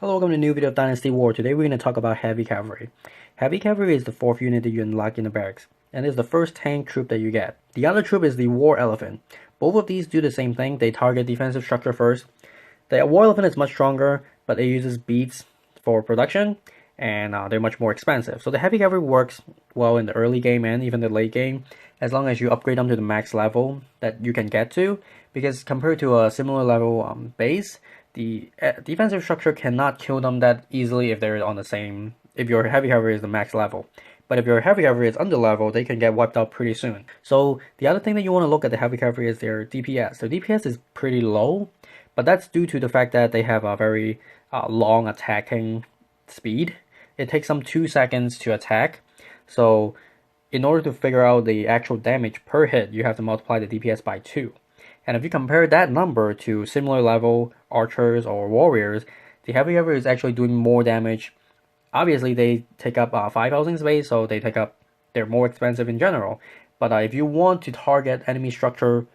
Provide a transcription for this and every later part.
Hello, welcome to a new video of Dynasty War. Today we're going to talk about Heavy Cavalry. Heavy Cavalry is the fourth unit that you unlock in the barracks, and is the first tank troop that you get. The other troop is the War Elephant. Both of these do the same thing. They target defensive structure first. The War Elephant is much stronger, but it uses beads for production, and they're much more expensive. So the Heavy Cavalry works well in the early game and even the late game, as long as you upgrade them to the max level that you can get to, because compared to a similar level base, the defensive structure cannot kill them that easily if they're on the same, if your Heavy Cavalry is the max level. But if your Heavy Cavalry is under level, they can get wiped out pretty soon. So the other thing that you want to look at the Heavy Cavalry is their DPS. Their DPS is pretty low, but that's due to the fact that they have a very long attacking speed. It takes them 2 seconds to attack. So in order to figure out the actual damage per hit, you have to multiply the DPS by 2. And if you compare that number to similar level archers or warriors, the Heavy Cavalry is actually doing more damage. Obviously, they take up 5 housing space, so they're more expensive in general. But if you want to target enemy structure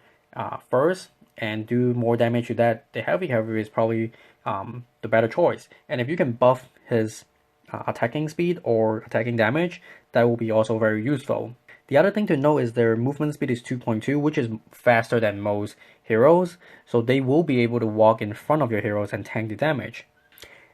first and do more damage to that, the Heavy Cavalry is probably the better choice. And if you can buff his attacking speed or attacking damage, that will be also very useful. The other thing to note is their movement speed is 2.2, which is faster than most heroes, so they will be able to walk in front of your heroes and tank the damage.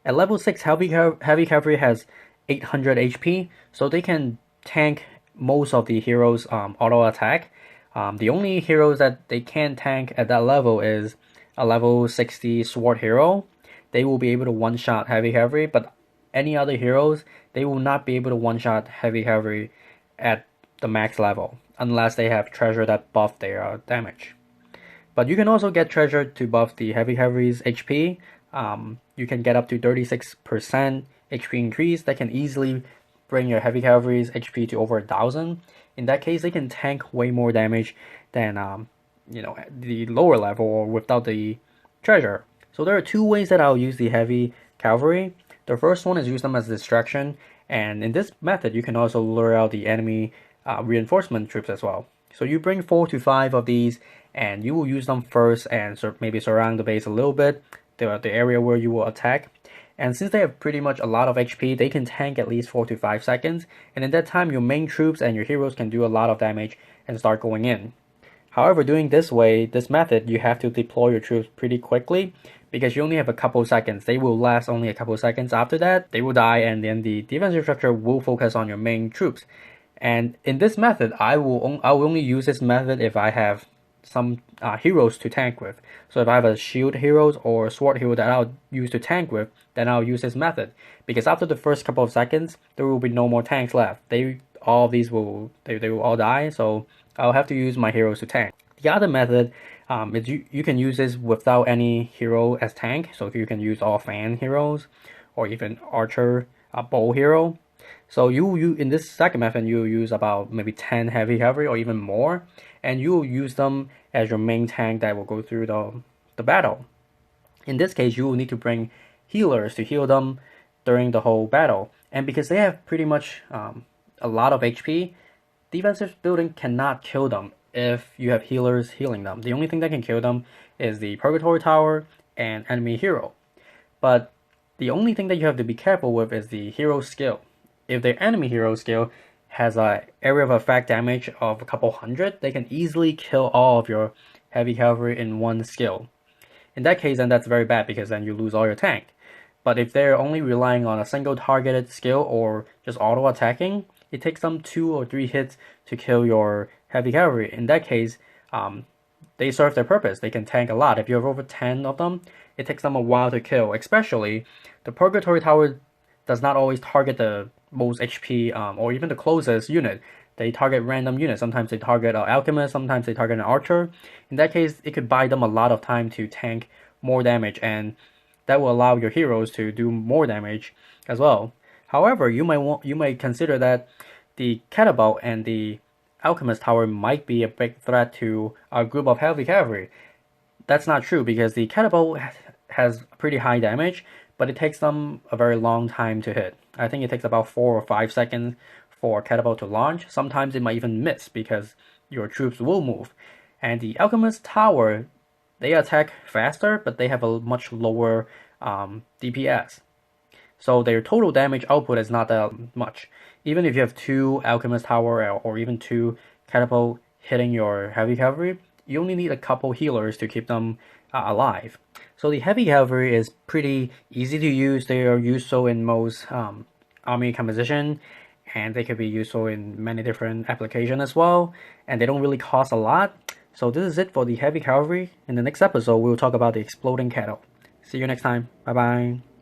At level 6, Heavy Cavalry has 800 HP, so they can tank most of the heroes' auto attack. The only heroes that they can't tank at that level is a level 60 sword hero. They will be able to one-shot Heavy Cavalry, but any other heroes, they will not be able to one-shot Heavy Cavalry at the max level, unless they have treasure that buff their damage. But you can also get treasure to buff the Heavy Cavalry's HP. You can get up to 36% HP increase. That can easily bring your Heavy Cavalry's HP to over 1,000. In that case, they can tank way more damage than the lower level or without the treasure. So there are two ways that I'll use the Heavy Cavalry. The first one is use them as a distraction, and in this method, you can also lure out the enemy reinforcement troops as well. So you bring 4 to 5 of these, and you will use them first and maybe surround the base a little bit, the area where you will attack. And since they have pretty much a lot of HP, they can tank at least 4 to 5 seconds, and in that time your main troops and your heroes can do a lot of damage and start going in. However, doing this method, you have to deploy your troops pretty quickly, because you only have a couple seconds. They will last only a couple seconds. After that, they will die, and then the defensive structure will focus on your main troops. And in this method, I will only use this method if I have some heroes to tank with. So if I have a shield heroes or sword hero that I'll use to tank with, then I'll use this method. Because after the first couple of seconds, there will be no more tanks left. All of these will all die, so I'll have to use my heroes to tank. The other method is you can use this without any hero as tank. So if you can use all fan heroes or even archer, bow hero. So you in this second method, you use about maybe 10 Heavy Cavalry or even more, and you will use them as your main tank that will go through the battle. In this case, you will need to bring healers to heal them during the whole battle, and because they have pretty much a lot of HP, defensive building cannot kill them if you have healers healing them. The only thing that can kill them is the Purgatory Tower and enemy hero. But the only thing that you have to be careful with is the hero skill. If their enemy hero skill has an area of effect damage of a couple hundred, they can easily kill all of your Heavy Cavalry in one skill. In that case, then that's very bad, because then you lose all your tank. But if they're only relying on a single targeted skill or just auto attacking, it takes them 2 or 3 hits to kill your Heavy Cavalry. In that case, they serve their purpose. They can tank a lot. If you have over 10 of them, it takes them a while to kill. Especially, the Purgatory Tower does not always target the most HP or even the closest unit. They target random units. Sometimes they target an alchemist, sometimes they target an archer. In that case, it could buy them a lot of time to tank more damage, and that will allow your heroes to do more damage as well. However, you might consider that the catapult and the alchemist tower might be a big threat to a group of Heavy Cavalry. That's not true, because the catapult has pretty high damage, but it takes them a very long time to hit. I think it takes about 4 or 5 seconds for catapult to launch. Sometimes it might even miss because your troops will move. And the alchemist tower, they attack faster, but they have a much lower DPS. So their total damage output is not that much. Even if you have 2 Alchemist Tower or even 2 Catapult hitting your Heavy Cavalry, you only need a couple healers to keep them alive. So the Heavy Cavalry is pretty easy to use. They are useful in most army composition, and they could be useful in many different applications as well, and they don't really cost a lot. So this is it for the Heavy Cavalry. In the next episode, we'll talk about the Exploding Cattle. See you next time. Bye bye.